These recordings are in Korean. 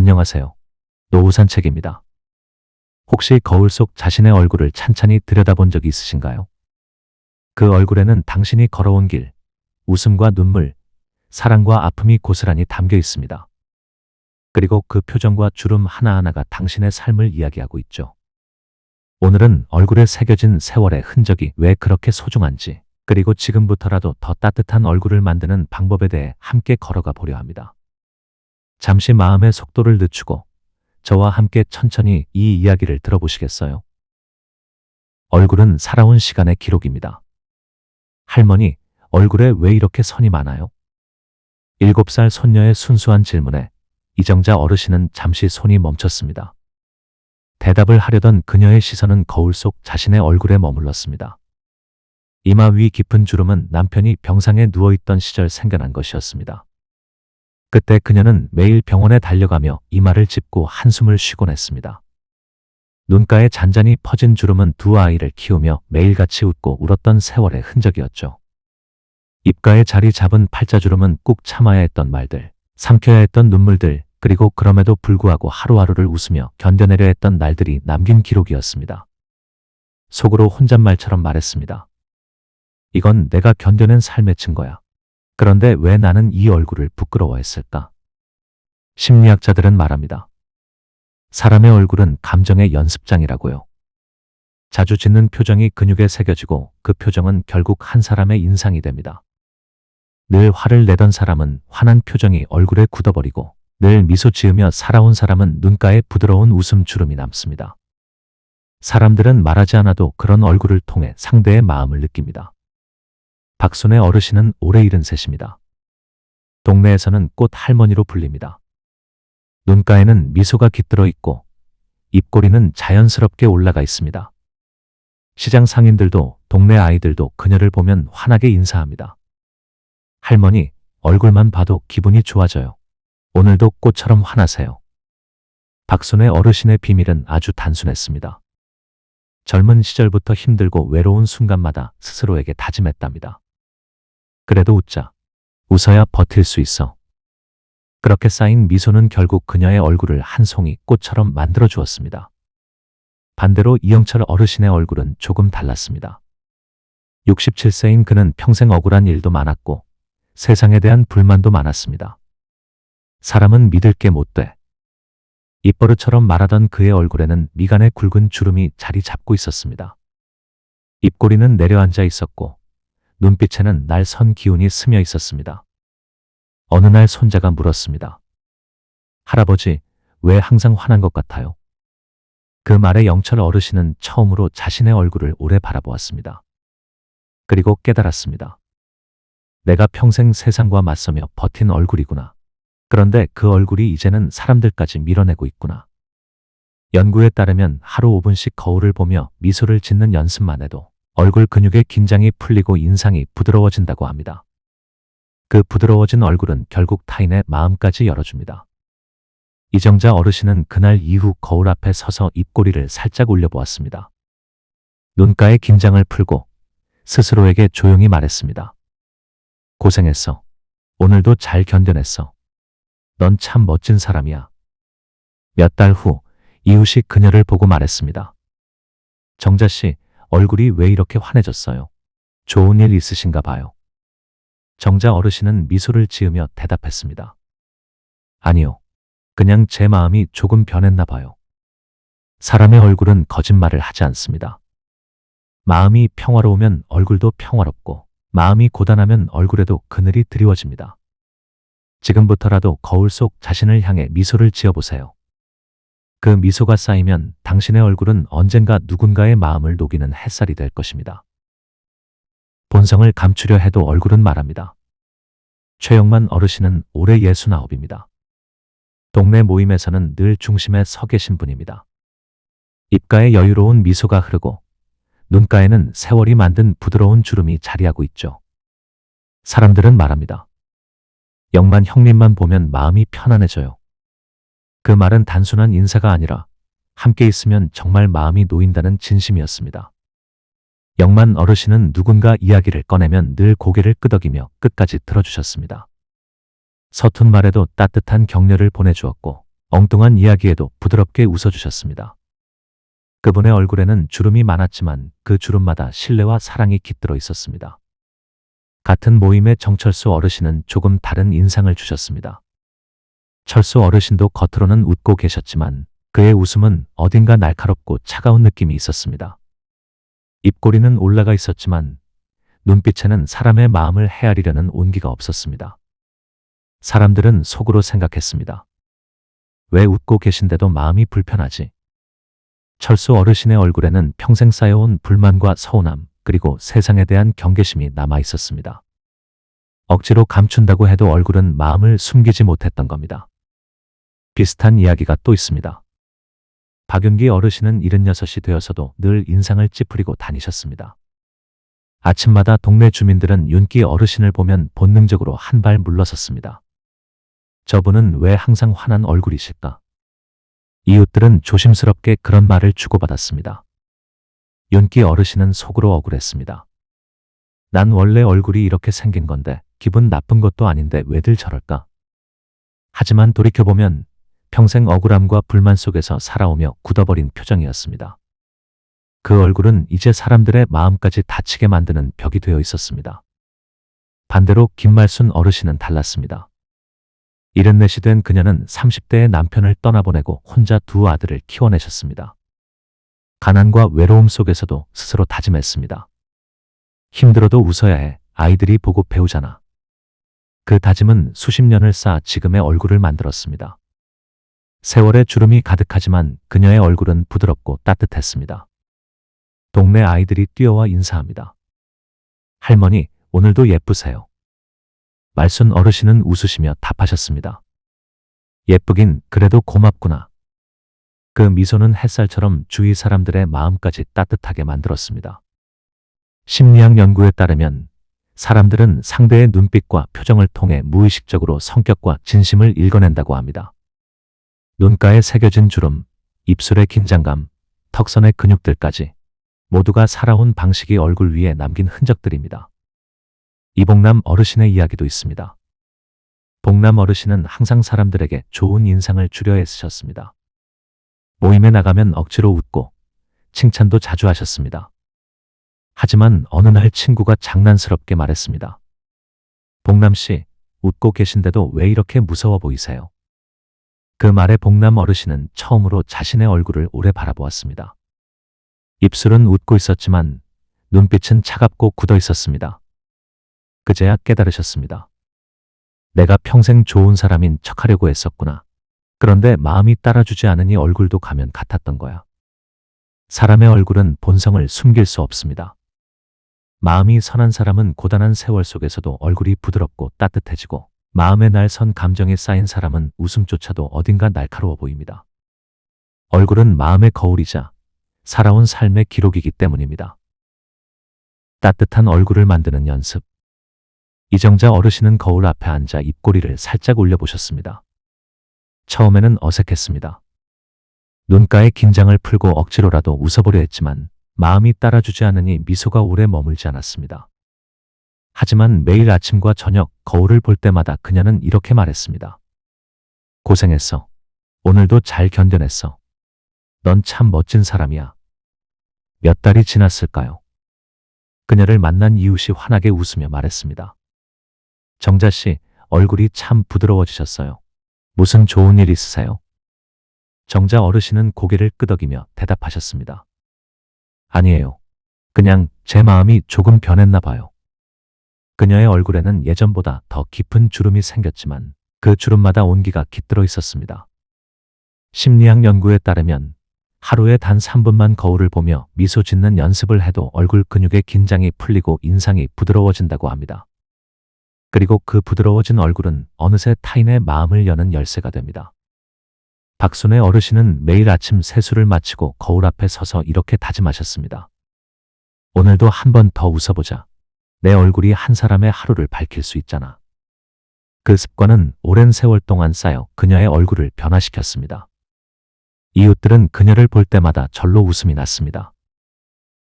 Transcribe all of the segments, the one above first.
안녕하세요. 노후산책입니다. 혹시 거울 속 자신의 얼굴을 찬찬히 들여다본 적이 있으신가요? 그 얼굴에는 당신이 걸어온 길, 웃음과 눈물, 사랑과 아픔이 고스란히 담겨 있습니다. 그리고 그 표정과 주름 하나하나가 당신의 삶을 이야기하고 있죠. 오늘은 얼굴에 새겨진 세월의 흔적이 왜 그렇게 소중한지, 그리고 지금부터라도 더 따뜻한 얼굴을 만드는 방법에 대해 함께 걸어가 보려 합니다. 잠시 마음의 속도를 늦추고 저와 함께 천천히 이 이야기를 들어보시겠어요? 얼굴은 살아온 시간의 기록입니다. 할머니, 얼굴에 왜 이렇게 선이 많아요? 7살 손녀의 순수한 질문에 이정자 어르신은 잠시 손이 멈췄습니다. 대답을 하려던 그녀의 시선은 거울 속 자신의 얼굴에 머물렀습니다. 이마 위 깊은 주름은 남편이 병상에 누워있던 시절 생겨난 것이었습니다. 그때 그녀는 매일 병원에 달려가며 이마를 짚고 한숨을 쉬곤 했습니다. 눈가에 잔잔히 퍼진 주름은 두 아이를 키우며 매일같이 웃고 울었던 세월의 흔적이었죠. 입가에 자리 잡은 팔자주름은 꾹 참아야 했던 말들, 삼켜야 했던 눈물들, 그리고 그럼에도 불구하고 하루하루를 웃으며 견뎌내려 했던 날들이 남긴 기록이었습니다. 속으로 혼잣말처럼 말했습니다. 이건 내가 견뎌낸 삶의 증거야. 그런데 왜 나는 이 얼굴을 부끄러워했을까? 심리학자들은 말합니다. 사람의 얼굴은 감정의 연습장이라고요. 자주 짓는 표정이 근육에 새겨지고 그 표정은 결국 한 사람의 인상이 됩니다. 늘 화를 내던 사람은 환한 표정이 얼굴에 굳어버리고 늘 미소 지으며 살아온 사람은 눈가에 부드러운 웃음 주름이 남습니다. 사람들은 말하지 않아도 그런 얼굴을 통해 상대의 마음을 느낍니다. 박순애 어르신은 올해 73입니다. 동네에서는 꽃 할머니로 불립니다. 눈가에는 미소가 깃들어 있고 입꼬리는 자연스럽게 올라가 있습니다. 시장 상인들도 동네 아이들도 그녀를 보면 환하게 인사합니다. 할머니, 얼굴만 봐도 기분이 좋아져요. 오늘도 꽃처럼 환하세요. 박순애 어르신의 비밀은 아주 단순했습니다. 젊은 시절부터 힘들고 외로운 순간마다 스스로에게 다짐했답니다. 그래도 웃자. 웃어야 버틸 수 있어. 그렇게 쌓인 미소는 결국 그녀의 얼굴을 한 송이 꽃처럼 만들어 주었습니다. 반대로 이영철 어르신의 얼굴은 조금 달랐습니다. 67세인 그는 평생 억울한 일도 많았고 세상에 대한 불만도 많았습니다. 사람은 믿을 게 못 돼. 입버릇처럼 말하던 그의 얼굴에는 미간에 굵은 주름이 자리 잡고 있었습니다. 입꼬리는 내려앉아 있었고 눈빛에는 날 선 기운이 스며 있었습니다. 어느 날 손자가 물었습니다. 할아버지, 왜 항상 화난 것 같아요? 그 말에 영철 어르신은 처음으로 자신의 얼굴을 오래 바라보았습니다. 그리고 깨달았습니다. 내가 평생 세상과 맞서며 버틴 얼굴이구나. 그런데 그 얼굴이 이제는 사람들까지 밀어내고 있구나. 연구에 따르면 하루 5분씩 거울을 보며 미소를 짓는 연습만 해도 얼굴 근육의 긴장이 풀리고 인상이 부드러워진다고 합니다. 그 부드러워진 얼굴은 결국 타인의 마음까지 열어줍니다. 이정자 어르신은 그날 이후 거울 앞에 서서 입꼬리를 살짝 올려보았습니다. 눈가의 긴장을 풀고 스스로에게 조용히 말했습니다. 고생했어. 오늘도 잘 견뎌냈어. 넌 참 멋진 사람이야. 몇 달 후 이웃이 그녀를 보고 말했습니다. 정자 씨, 얼굴이 왜 이렇게 환해졌어요? 좋은 일 있으신가 봐요. 정자 어르신은 미소를 지으며 대답했습니다. 아니요. 그냥 제 마음이 조금 변했나 봐요. 사람의 얼굴은 거짓말을 하지 않습니다. 마음이 평화로우면 얼굴도 평화롭고 마음이 고단하면 얼굴에도 그늘이 드리워집니다. 지금부터라도 거울 속 자신을 향해 미소를 지어보세요. 그 미소가 쌓이면 당신의 얼굴은 언젠가 누군가의 마음을 녹이는 햇살이 될 것입니다. 본성을 감추려 해도 얼굴은 말합니다. 최영만 어르신은 올해 69입니다. 동네 모임에서는 늘 중심에 서 계신 분입니다. 입가에 여유로운 미소가 흐르고 눈가에는 세월이 만든 부드러운 주름이 자리하고 있죠. 사람들은 말합니다. 영만 형님만 보면 마음이 편안해져요. 그 말은 단순한 인사가 아니라 함께 있으면 정말 마음이 놓인다는 진심이었습니다. 영만 어르신은 누군가 이야기를 꺼내면 늘 고개를 끄덕이며 끝까지 들어주셨습니다. 서툰 말에도 따뜻한 격려를 보내주었고 엉뚱한 이야기에도 부드럽게 웃어주셨습니다. 그분의 얼굴에는 주름이 많았지만 그 주름마다 신뢰와 사랑이 깃들어 있었습니다. 같은 모임의 정철수 어르신은 조금 다른 인상을 주셨습니다. 철수 어르신도 겉으로는 웃고 계셨지만 그의 웃음은 어딘가 날카롭고 차가운 느낌이 있었습니다. 입꼬리는 올라가 있었지만 눈빛에는 사람의 마음을 헤아리려는 온기가 없었습니다. 사람들은 속으로 생각했습니다. 왜 웃고 계신데도 마음이 불편하지? 철수 어르신의 얼굴에는 평생 쌓여온 불만과 서운함, 그리고 세상에 대한 경계심이 남아 있었습니다. 억지로 감춘다고 해도 얼굴은 마음을 숨기지 못했던 겁니다. 비슷한 이야기가 또 있습니다. 박윤기 어르신은 76이 되어서도 늘 인상을 찌푸리고 다니셨습니다. 아침마다 동네 주민들은 윤기 어르신을 보면 본능적으로 한 발 물러섰습니다. 저분은 왜 항상 환한 얼굴이실까? 이웃들은 조심스럽게 그런 말을 주고받았습니다. 윤기 어르신은 속으로 억울했습니다. 난 원래 얼굴이 이렇게 생긴 건데 기분 나쁜 것도 아닌데 왜들 저럴까? 하지만 돌이켜보면 평생 억울함과 불만 속에서 살아오며 굳어버린 표정이었습니다. 그 얼굴은 이제 사람들의 마음까지 다치게 만드는 벽이 되어 있었습니다. 반대로 김말순 어르신은 달랐습니다. 74이 된 그녀는 30대의 남편을 떠나보내고 혼자 두 아들을 키워내셨습니다. 가난과 외로움 속에서도 스스로 다짐했습니다. 힘들어도 웃어야 해. 아이들이 보고 배우잖아. 그 다짐은 수십 년을 쌓아 지금의 얼굴을 만들었습니다. 세월의 주름이 가득하지만 그녀의 얼굴은 부드럽고 따뜻했습니다. 동네 아이들이 뛰어와 인사합니다. 할머니, 오늘도 예쁘세요. 말순 어르신은 웃으시며 답하셨습니다. 예쁘긴 그래도 고맙구나. 그 미소는 햇살처럼 주위 사람들의 마음까지 따뜻하게 만들었습니다. 심리학 연구에 따르면 사람들은 상대의 눈빛과 표정을 통해 무의식적으로 성격과 진심을 읽어낸다고 합니다. 눈가에 새겨진 주름, 입술의 긴장감, 턱선의 근육들까지 모두가 살아온 방식이 얼굴 위에 남긴 흔적들입니다. 이봉남 어르신의 이야기도 있습니다. 봉남 어르신은 항상 사람들에게 좋은 인상을 주려 애쓰셨습니다. 모임에 나가면 억지로 웃고 칭찬도 자주 하셨습니다. 하지만 어느 날 친구가 장난스럽게 말했습니다. 봉남 씨, 웃고 계신데도 왜 이렇게 무서워 보이세요? 그 말에 봉남 어르신은 처음으로 자신의 얼굴을 오래 바라보았습니다. 입술은 웃고 있었지만 눈빛은 차갑고 굳어 있었습니다. 그제야 깨달으셨습니다. 내가 평생 좋은 사람인 척하려고 했었구나. 그런데 마음이 따라주지 않으니 얼굴도 가면 같았던 거야. 사람의 얼굴은 본성을 숨길 수 없습니다. 마음이 선한 사람은 고단한 세월 속에서도 얼굴이 부드럽고 따뜻해지고 마음에 날선 감정이 쌓인 사람은 웃음조차도 어딘가 날카로워 보입니다. 얼굴은 마음의 거울이자 살아온 삶의 기록이기 때문입니다. 따뜻한 얼굴을 만드는 연습. 이정자 어르신은 거울 앞에 앉아 입꼬리를 살짝 올려보셨습니다. 처음에는 어색했습니다. 눈가에 긴장을 풀고 억지로라도 웃어보려 했지만 마음이 따라주지 않으니 미소가 오래 머물지 않았습니다. 하지만 매일 아침과 저녁 거울을 볼 때마다 그녀는 이렇게 말했습니다. 고생했어. 오늘도 잘 견뎌냈어. 넌 참 멋진 사람이야. 몇 달이 지났을까요? 그녀를 만난 이웃이 환하게 웃으며 말했습니다. 정자 씨, 얼굴이 참 부드러워지셨어요. 무슨 좋은 일 있으세요? 정자 어르신은 고개를 끄덕이며 대답하셨습니다. 아니에요. 그냥 제 마음이 조금 변했나 봐요. 그녀의 얼굴에는 예전보다 더 깊은 주름이 생겼지만 그 주름마다 온기가 깃들어 있었습니다. 심리학 연구에 따르면 하루에 단 3분만 거울을 보며 미소 짓는 연습을 해도 얼굴 근육의 긴장이 풀리고 인상이 부드러워진다고 합니다. 그리고 그 부드러워진 얼굴은 어느새 타인의 마음을 여는 열쇠가 됩니다. 박순애 어르신은 매일 아침 세수를 마치고 거울 앞에 서서 이렇게 다짐하셨습니다. 오늘도 한 번 더 웃어보자. 내 얼굴이 한 사람의 하루를 밝힐 수 있잖아. 그 습관은 오랜 세월 동안 쌓여 그녀의 얼굴을 변화시켰습니다. 이웃들은 그녀를 볼 때마다 절로 웃음이 났습니다.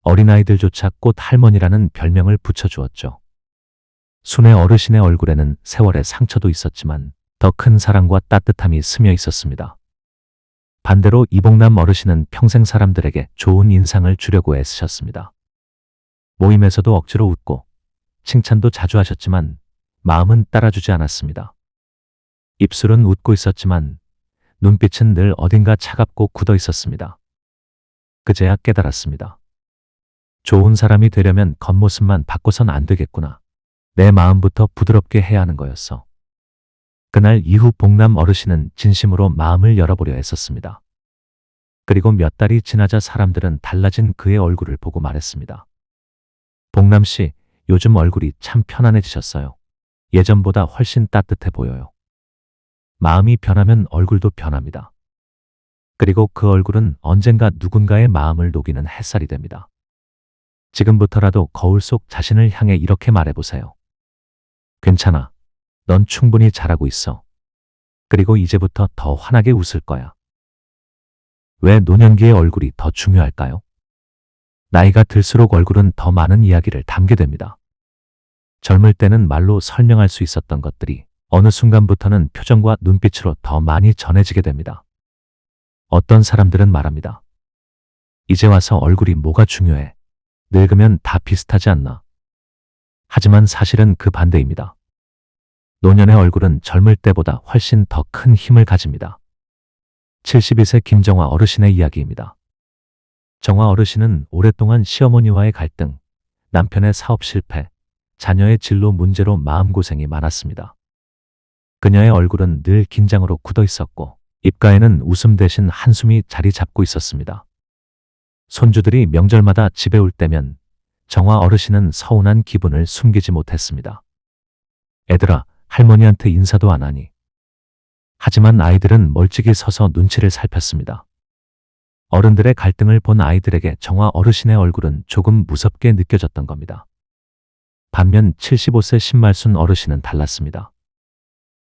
어린아이들조차 꽃 할머니라는 별명을 붙여주었죠. 순애 어르신의 얼굴에는 세월의 상처도 있었지만 더 큰 사랑과 따뜻함이 스며 있었습니다. 반대로 이봉남 어르신은 평생 사람들에게 좋은 인상을 주려고 애쓰셨습니다. 모임에서도 억지로 웃고 칭찬도 자주 하셨지만 마음은 따라주지 않았습니다. 입술은 웃고 있었지만 눈빛은 늘 어딘가 차갑고 굳어 있었습니다. 그제야 깨달았습니다. 좋은 사람이 되려면 겉모습만 바꿔선 안 되겠구나. 내 마음부터 부드럽게 해야 하는 거였어. 그날 이후 봉남 어르신은 진심으로 마음을 열어보려 했었습니다. 그리고 몇 달이 지나자 사람들은 달라진 그의 얼굴을 보고 말했습니다. 봉남 씨, 요즘 얼굴이 참 편안해지셨어요. 예전보다 훨씬 따뜻해 보여요. 마음이 변하면 얼굴도 변합니다. 그리고 그 얼굴은 언젠가 누군가의 마음을 녹이는 햇살이 됩니다. 지금부터라도 거울 속 자신을 향해 이렇게 말해보세요. 괜찮아. 넌 충분히 잘하고 있어. 그리고 이제부터 더 환하게 웃을 거야. 왜 노년기의 얼굴이 더 중요할까요? 나이가 들수록 얼굴은 더 많은 이야기를 담게 됩니다. 젊을 때는 말로 설명할 수 있었던 것들이 어느 순간부터는 표정과 눈빛으로 더 많이 전해지게 됩니다. 어떤 사람들은 말합니다. 이제 와서 얼굴이 뭐가 중요해? 늙으면 다 비슷하지 않나? 하지만 사실은 그 반대입니다. 노년의 얼굴은 젊을 때보다 훨씬 더 큰 힘을 가집니다. 72세 김정화 어르신의 이야기입니다. 정화 어르신은 오랫동안 시어머니와의 갈등, 남편의 사업 실패, 자녀의 진로 문제로 마음고생이 많았습니다. 그녀의 얼굴은 늘 긴장으로 굳어 있었고 입가에는 웃음 대신 한숨이 자리 잡고 있었습니다. 손주들이 명절마다 집에 올 때면 정화 어르신은 서운한 기분을 숨기지 못했습니다. 애들아, 할머니한테 인사도 안 하니. 하지만 아이들은 멀찍이 서서 눈치를 살폈습니다. 어른들의 갈등을 본 아이들에게 정화 어르신의 얼굴은 조금 무섭게 느껴졌던 겁니다. 반면 75세 신말순 어르신은 달랐습니다.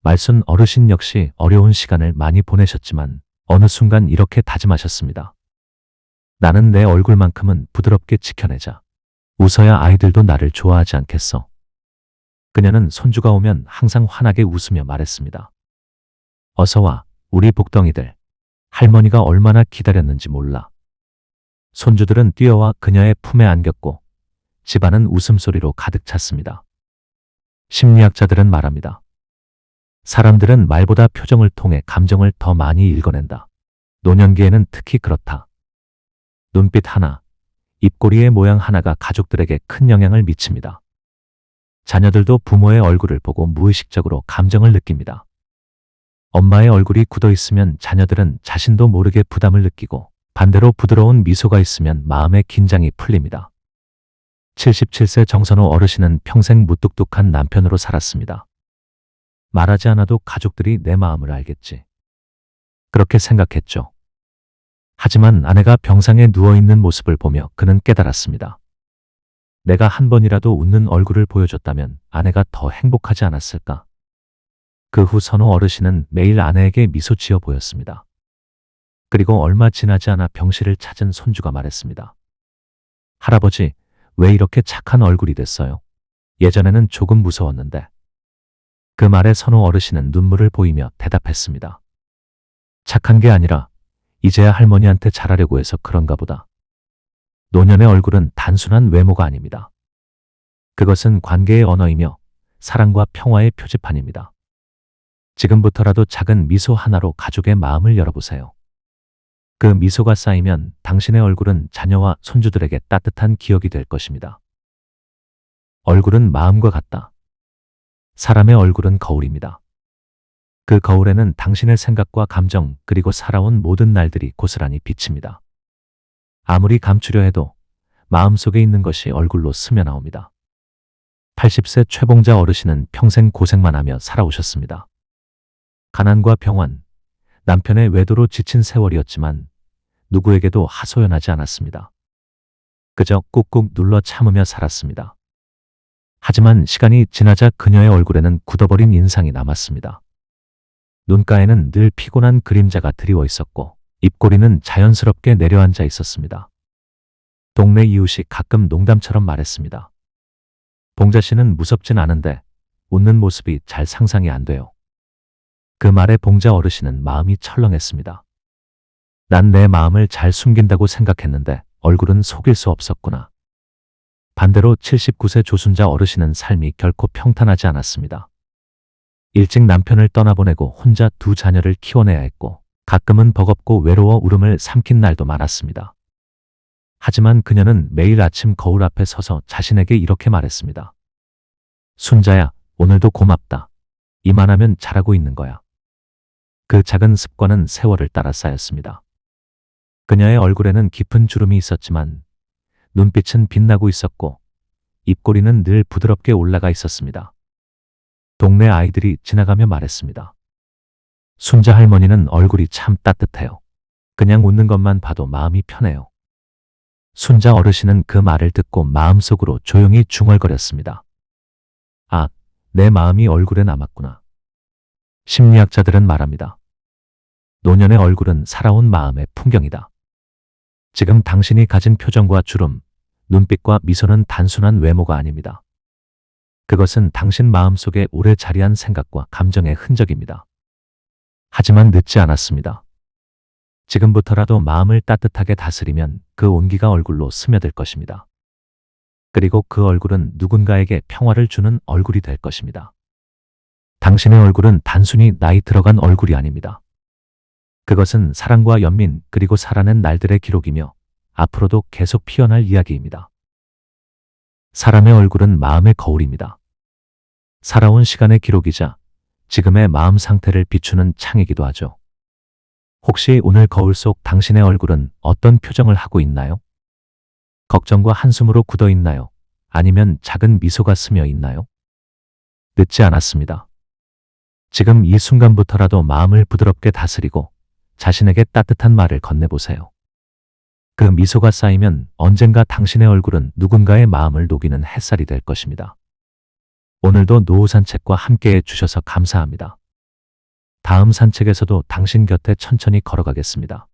말순 어르신 역시 어려운 시간을 많이 보내셨지만 어느 순간 이렇게 다짐하셨습니다. 나는 내 얼굴만큼은 부드럽게 지켜내자. 웃어야 아이들도 나를 좋아하지 않겠어. 그녀는 손주가 오면 항상 환하게 웃으며 말했습니다. 어서 와, 우리 복덩이들. 할머니가 얼마나 기다렸는지 몰라. 손주들은 뛰어와 그녀의 품에 안겼고 집안은 웃음소리로 가득 찼습니다. 심리학자들은 말합니다. 사람들은 말보다 표정을 통해 감정을 더 많이 읽어낸다. 노년기에는 특히 그렇다. 눈빛 하나, 입꼬리의 모양 하나가 가족들에게 큰 영향을 미칩니다. 자녀들도 부모의 얼굴을 보고 무의식적으로 감정을 느낍니다. 엄마의 얼굴이 굳어 있으면 자녀들은 자신도 모르게 부담을 느끼고 반대로 부드러운 미소가 있으면 마음의 긴장이 풀립니다. 77세 정선호 어르신은 평생 무뚝뚝한 남편으로 살았습니다. 말하지 않아도 가족들이 내 마음을 알겠지. 그렇게 생각했죠. 하지만 아내가 병상에 누워있는 모습을 보며 그는 깨달았습니다. 내가 한 번이라도 웃는 얼굴을 보여줬다면 아내가 더 행복하지 않았을까? 그 후 선호 어르신은 매일 아내에게 미소 지어 보였습니다. 그리고 얼마 지나지 않아 병실을 찾은 손주가 말했습니다. 할아버지, 왜 이렇게 착한 얼굴이 됐어요? 예전에는 조금 무서웠는데. 그 말에 선호 어르신은 눈물을 보이며 대답했습니다. 착한 게 아니라 이제야 할머니한테 잘하려고 해서 그런가 보다. 노년의 얼굴은 단순한 외모가 아닙니다. 그것은 관계의 언어이며 사랑과 평화의 표지판입니다. 지금부터라도 작은 미소 하나로 가족의 마음을 열어보세요. 그 미소가 쌓이면 당신의 얼굴은 자녀와 손주들에게 따뜻한 기억이 될 것입니다. 얼굴은 마음과 같다. 사람의 얼굴은 거울입니다. 그 거울에는 당신의 생각과 감정 그리고 살아온 모든 날들이 고스란히 비칩니다. 아무리 감추려 해도 마음속에 있는 것이 얼굴로 스며나옵니다. 80세 최봉자 어르신은 평생 고생만 하며 살아오셨습니다. 가난과 병환, 남편의 외도로 지친 세월이었지만 누구에게도 하소연하지 않았습니다. 그저 꾹꾹 눌러 참으며 살았습니다. 하지만 시간이 지나자 그녀의 얼굴에는 굳어버린 인상이 남았습니다. 눈가에는 늘 피곤한 그림자가 드리워 있었고 입꼬리는 자연스럽게 내려앉아 있었습니다. 동네 이웃이 가끔 농담처럼 말했습니다. 봉자 씨는 무섭진 않은데 웃는 모습이 잘 상상이 안 돼요. 그 말에 봉자 어르신은 마음이 철렁했습니다. 난 내 마음을 잘 숨긴다고 생각했는데 얼굴은 속일 수 없었구나. 반대로 79세 조순자 어르신은 삶이 결코 평탄하지 않았습니다. 일찍 남편을 떠나보내고 혼자 두 자녀를 키워내야 했고 가끔은 버겁고 외로워 울음을 삼킨 날도 많았습니다. 하지만 그녀는 매일 아침 거울 앞에 서서 자신에게 이렇게 말했습니다. 순자야, 오늘도 고맙다. 이만하면 잘하고 있는 거야. 그 작은 습관은 세월을 따라 쌓였습니다. 그녀의 얼굴에는 깊은 주름이 있었지만 눈빛은 빛나고 있었고 입꼬리는 늘 부드럽게 올라가 있었습니다. 동네 아이들이 지나가며 말했습니다. 순자 할머니는 얼굴이 참 따뜻해요. 그냥 웃는 것만 봐도 마음이 편해요. 순자 어르신은 그 말을 듣고 마음속으로 조용히 중얼거렸습니다. 아, 내 마음이 얼굴에 남았구나. 심리학자들은 말합니다. 노년의 얼굴은 살아온 마음의 풍경이다. 지금 당신이 가진 표정과 주름, 눈빛과 미소는 단순한 외모가 아닙니다. 그것은 당신 마음속에 오래 자리한 생각과 감정의 흔적입니다. 하지만 늦지 않았습니다. 지금부터라도 마음을 따뜻하게 다스리면 그 온기가 얼굴로 스며들 것입니다. 그리고 그 얼굴은 누군가에게 평화를 주는 얼굴이 될 것입니다. 당신의 얼굴은 단순히 나이 들어간 얼굴이 아닙니다. 그것은 사랑과 연민 그리고 살아낸 날들의 기록이며 앞으로도 계속 피어날 이야기입니다. 사람의 얼굴은 마음의 거울입니다. 살아온 시간의 기록이자 지금의 마음 상태를 비추는 창이기도 하죠. 혹시 오늘 거울 속 당신의 얼굴은 어떤 표정을 하고 있나요? 걱정과 한숨으로 굳어 있나요? 아니면 작은 미소가 스며 있나요? 늦지 않았습니다. 지금 이 순간부터라도 마음을 부드럽게 다스리고 자신에게 따뜻한 말을 건네보세요. 그 미소가 쌓이면 언젠가 당신의 얼굴은 누군가의 마음을 녹이는 햇살이 될 것입니다. 오늘도 노후 산책과 함께해 주셔서 감사합니다. 다음 산책에서도 당신 곁에 천천히 걸어가겠습니다.